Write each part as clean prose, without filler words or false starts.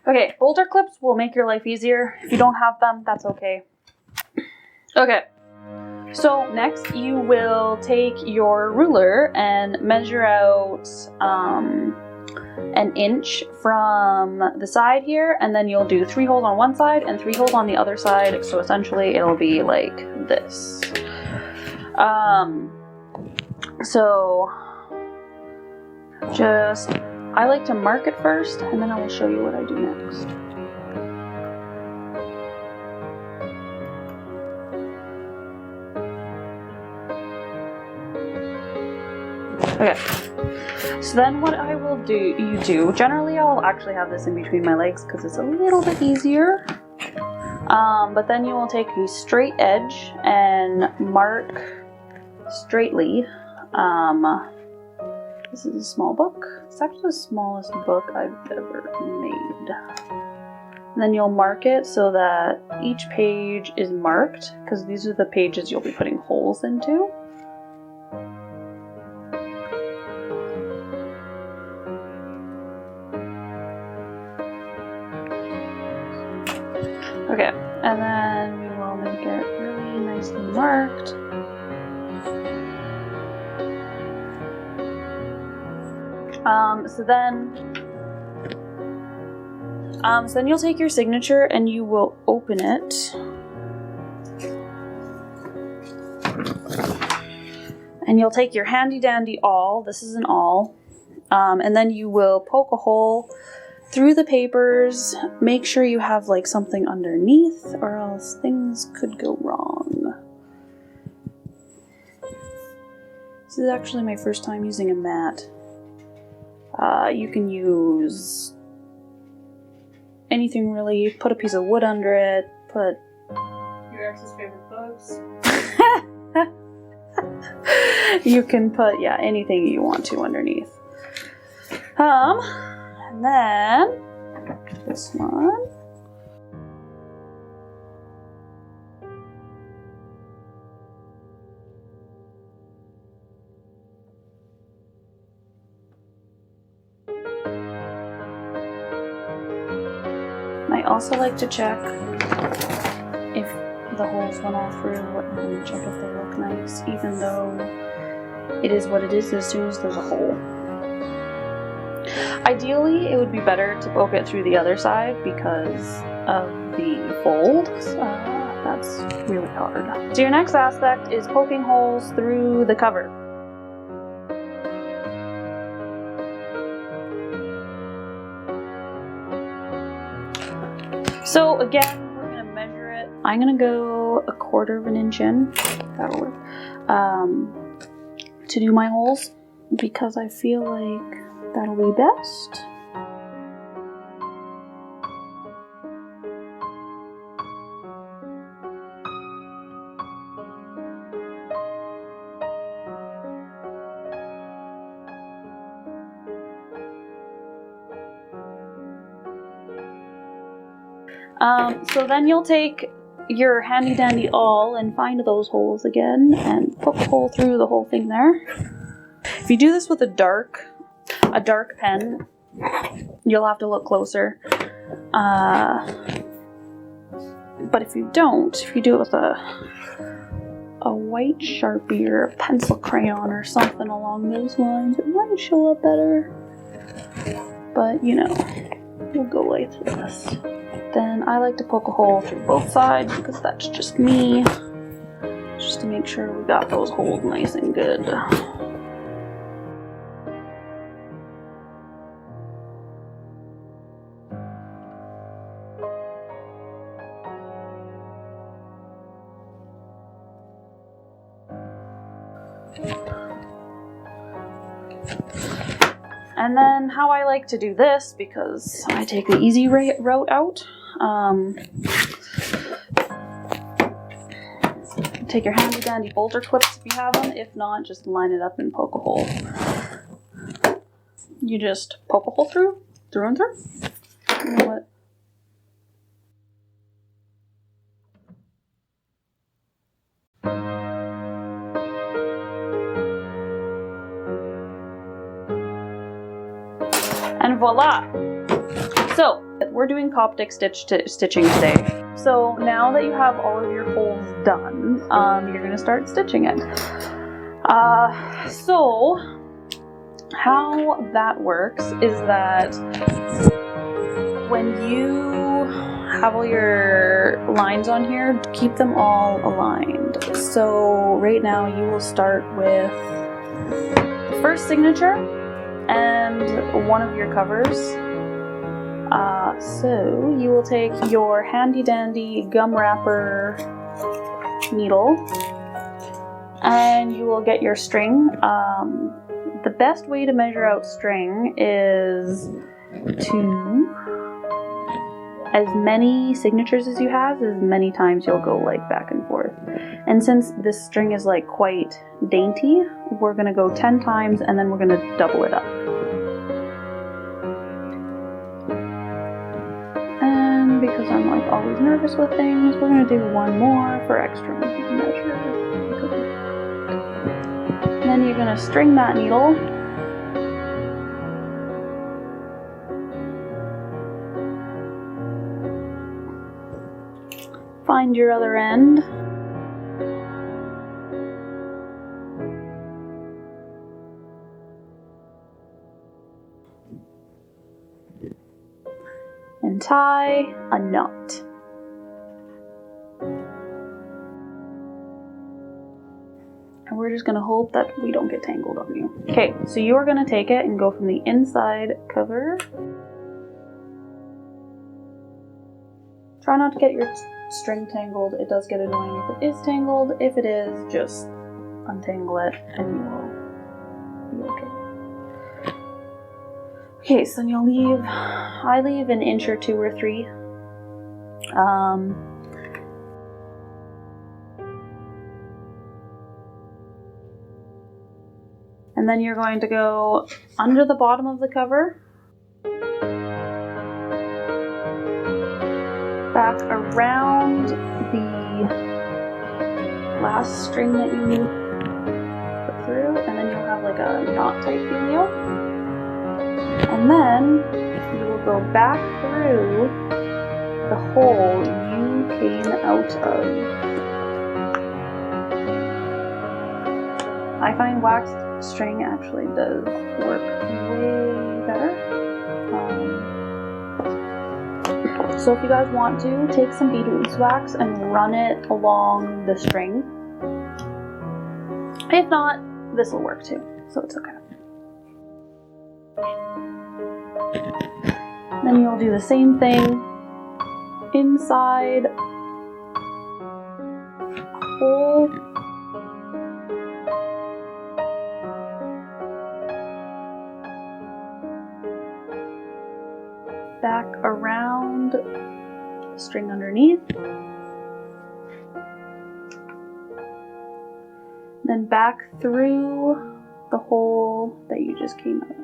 Okay, boulder clips will make your life easier. If you don't have them, that's okay. Okay, so next you will take your ruler and measure out an inch from the side here, and then you'll do 3 holes on one side and 3 holes on the other side, so essentially it'll be like this. So just, I like to mark it first, and then I will show you what I do next. Okay, so then what I will do, generally I'll actually have this in between my legs because it's a little bit easier. But then you will take a straight edge and mark straightly. This is a small book. It's actually the smallest book I've ever made. And then you'll mark it so that each page is marked, because these are the pages you'll be putting holes into. Okay, and then we will make it really nicely marked. So then you'll take your signature and you will open it. And you'll take your handy dandy awl, this is an awl, and then you will poke a hole through the papers. Make sure you have like something underneath or else things could go wrong. This is actually my first time using a mat. You can use anything really. Put a piece of wood under it, put your ex's favorite books. You can put, yeah, anything you want to underneath. And then this one. I also like to check if the holes went all through and check if they look nice, even though it is what it is as soon as there's a hole. Ideally, it would be better to poke it through the other side because of the fold. That's really hard. So your next aspect is poking holes through the cover. So again, we're going to measure it. I'm going to go 1/4 of an inch in, that'll work, to do my holes because I feel like that'll be best. So then you'll take your handy dandy awl and find those holes again and poke a hole through the whole thing there. If you do this with a dark pen, you'll have to look closer. But if you don't, if you do it with a white Sharpie or a pencil crayon or something along those lines, it might show up better. But you know, we'll go right through this. Then I like to poke a hole through both sides because that's just me. Just to make sure we got those holes nice and good. And then how I like to do this, because I take the easy route out, take your handy dandy boulder clips if you have them. If not, just line it up and poke a hole. You just poke a hole through and through. You know what? And voila! So, We're doing Coptic stitching today. So now that you have all of your holes done, you're going to start stitching it. So how that works is that when you have all your lines on here, keep them all aligned. So right now you will start with the first signature and one of your covers. So you will take your handy dandy gum wrapper needle and you will get your string. The best way to measure out string is to, as many signatures as you have, as many times you'll go like back and forth. And since this string is like quite dainty, we're gonna go 10 times and then we're gonna double it up. And because I'm like always nervous with things, we're gonna do one more for extra measure. And then you're gonna string that needle. Find your other end. And tie a knot. And we're just gonna hope that we don't get tangled on you. Okay, so you are gonna take it and go from the inside cover. Try not to get your string tangled. It does get annoying if it is tangled. If it is, just untangle it and you will be okay. Okay, so then you'll leave, I leave an inch or 2 or 3. And then you're going to go under the bottom of the cover, back around the last string that you put through, and then you'll have like a knot type dealio. And then you will go back through the hole you came out of. I find waxed string actually does work way better. So if you guys want to, take some beeswax and run it along the string. If not, this will work too, so it's okay. Then you'll do the same thing inside hole. Back around the string underneath. Then back through the hole that you just came out of.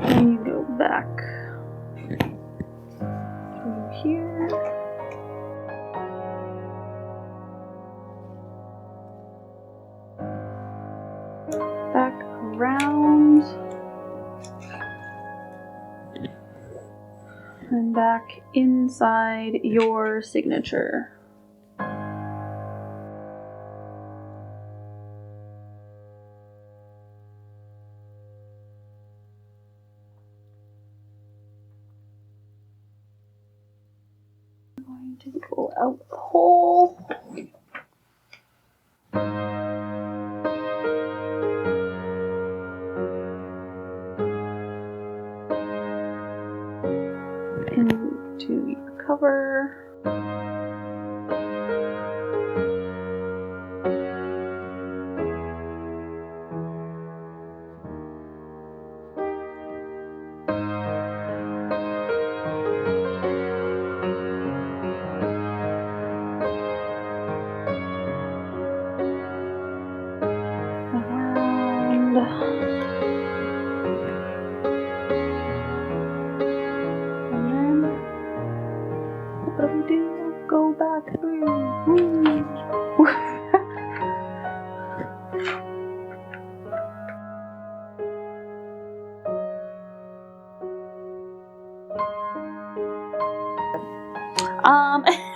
And you go back through here. Back around. And back inside your signature. I'm going to pull out the hole. Into your cover. What do we do? Go back through. Woo.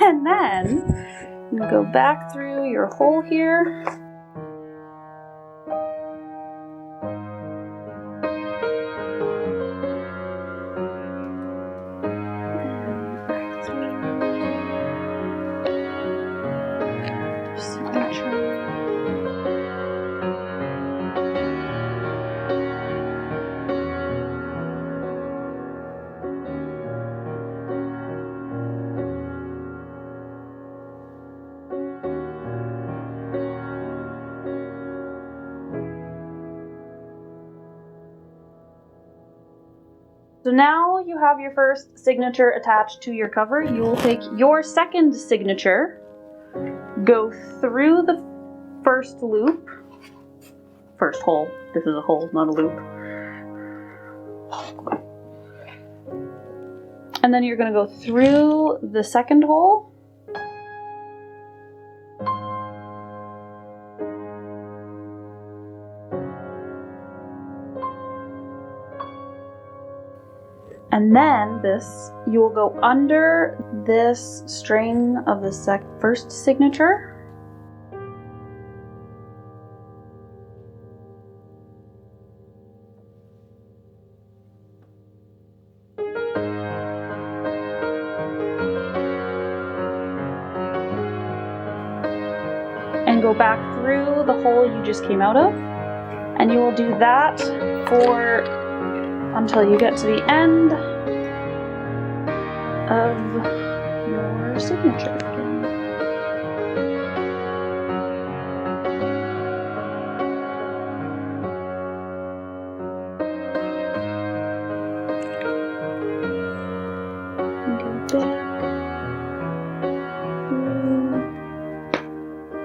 And then you go back through your hole here. So now you have your first signature attached to your cover. You will take your second signature, go through the first loop, first hole. This is a hole, not a loop. And then you're going to go through the second hole. And then you will go under this string of the first signature. And go back through the hole you just came out of. And you will do that until you get to the end of your signature. Go back through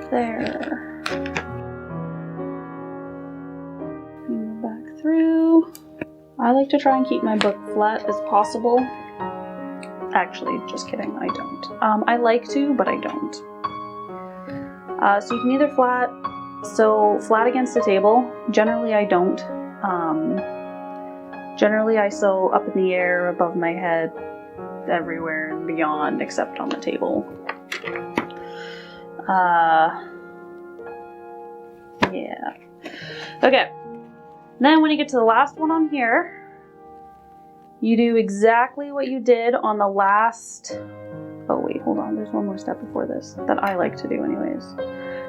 there. And go back through. I like to try and keep my book flat as possible. Actually, just kidding, I don't. I like to, but I don't. So you can either flat against the table. Generally, I don't. Generally, I sew up in the air, above my head, everywhere and beyond, except on the table. Yeah. Okay. Then when you get to the last one on here, you do exactly what you did on the last... Oh wait, hold on, there's one more step before this that I like to do anyways.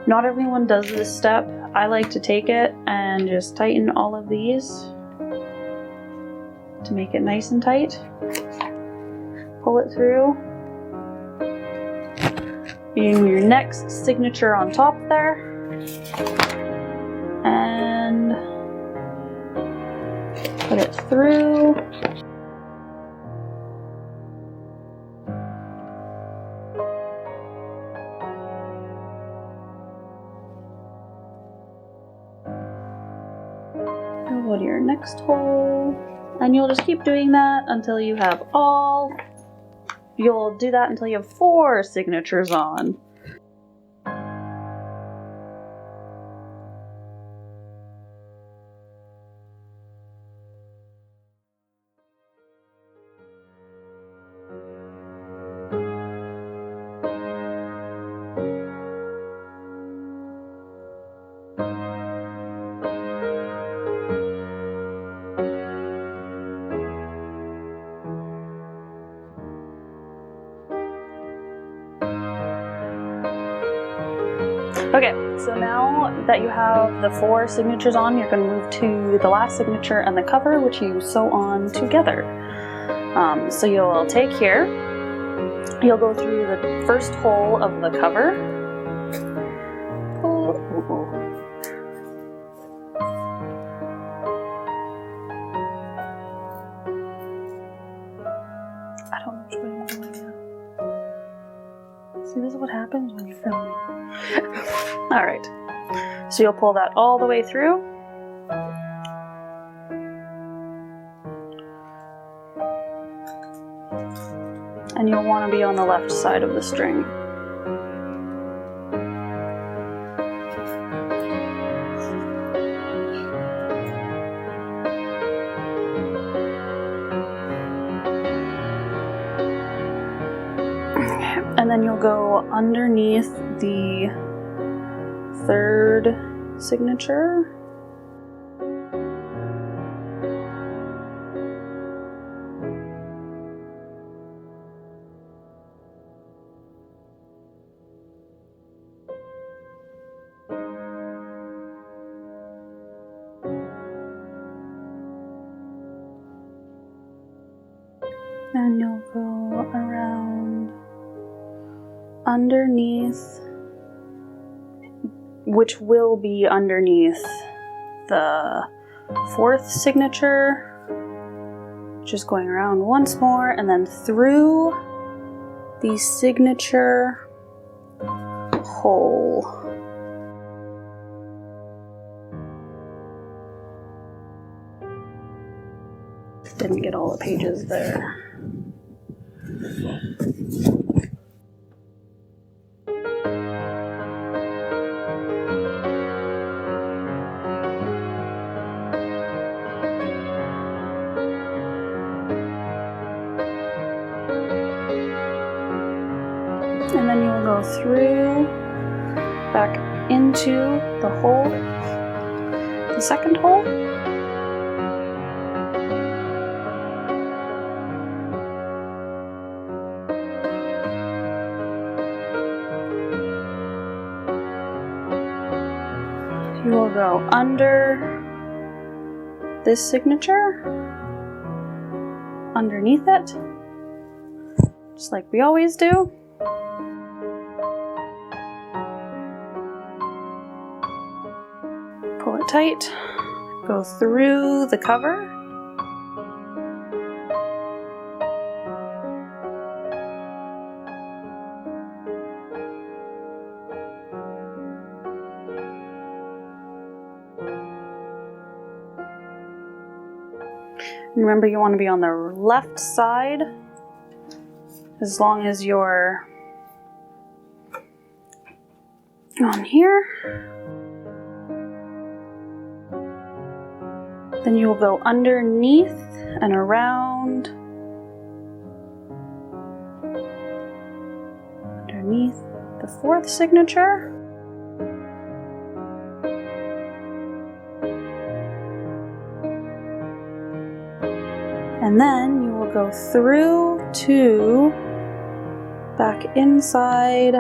Not everyone does this step. I like to take it and just tighten all of these to make it nice and tight. Pull it through. You do your next signature on top there. And put it through. And go to your next hole. And you'll just keep doing that until you have you'll do that until you have 4 signatures on. Okay, so now that you have the 4 signatures on, you're going to move to the last signature and the cover, which you sew on together. So you'll take here, you'll go through the first hole of the cover, pull, I don't know which way I'm going now. See, this is what happens when you're filming. Alright, so you'll pull that all the way through. And you'll want to be on the left side of the string. And then you'll go underneath the third signature. And you'll go around underneath, which will be underneath the fourth signature, just going around once more, and then through the signature hole. Didn't get all the pages there. And then you'll go through, back into the hole, the second hole. You will go under this signature, underneath it, just like we always do. Pull it tight, go through the cover, and remember you want to be on the left side as long as you're on here. Then you will go underneath and around, underneath the fourth signature. And then you will go through to back inside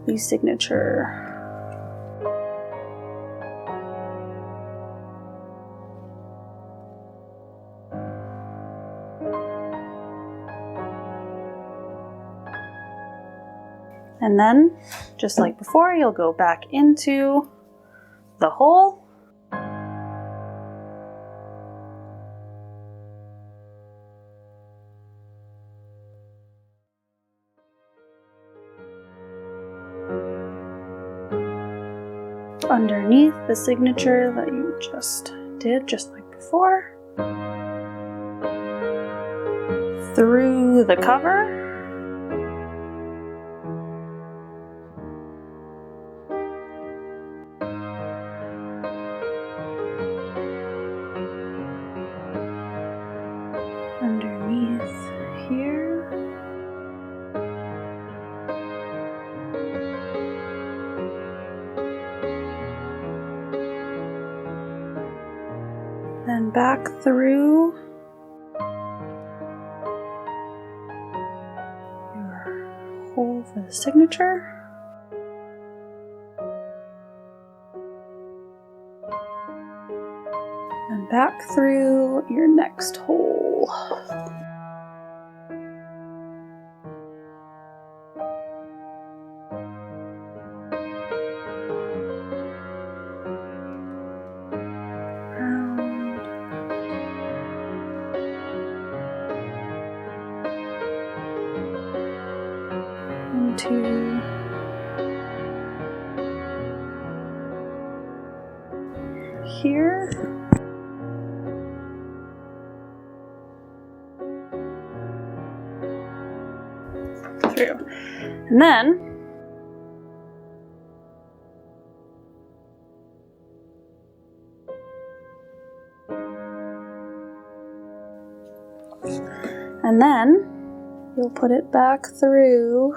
the signature. And then, just like before, you'll go back into the hole. Underneath the signature that you just did, just like before. Through the cover. Underneath here. Then back through your hole for the signature. And back through your next hole. Into here. through. And then you'll put it back through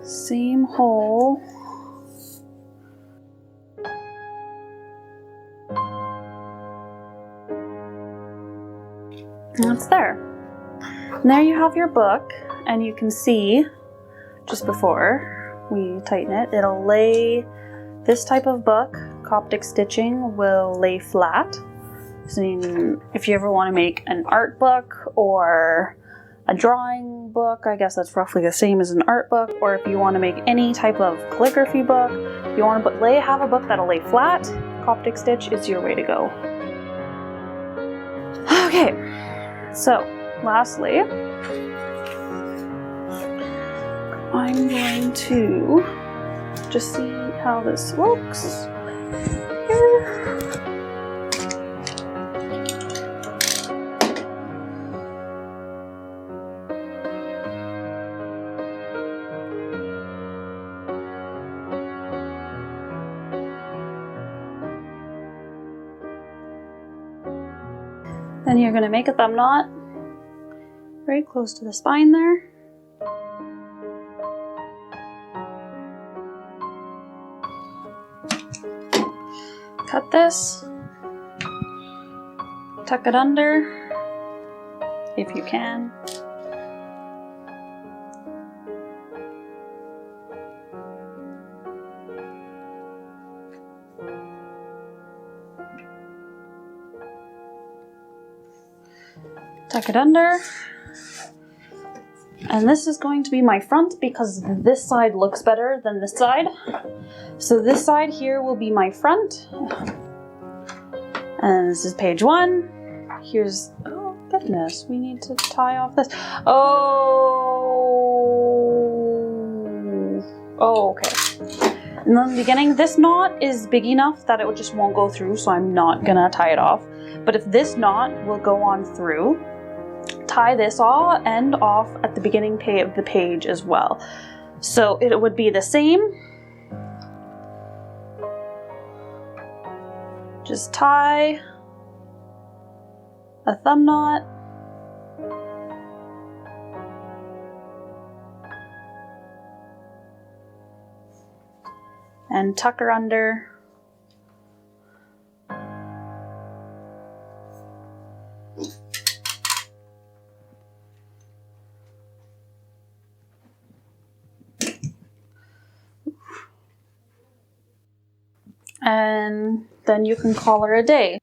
same hole. And it's there. And there you have your book, and you can see just before we tighten it, it'll lay, this type of book, Coptic stitching, will lay flat. So if you ever want to make an art book or a drawing book, I guess that's roughly the same as an art book, or if you want to make any type of calligraphy book, you want to have a book that'll lay flat, Coptic stitch is your way to go. Okay, so lastly, I'm going to just see how this looks here. Then you're going to make a thumb knot very close to the spine there. Cut this, tuck it under if you can. Tuck it under. And this is going to be my front because this side looks better than this side. So this side here will be my front. And this is page 1. Here's, oh goodness, we need to tie off this. Oh, okay. In the beginning, this knot is big enough that it just won't go through, so I'm not gonna tie it off. But if this knot will go on through, tie this end off at the beginning of the page as well. So it would be the same. Just tie a thumb knot. And tuck her under. And then you can call her a day.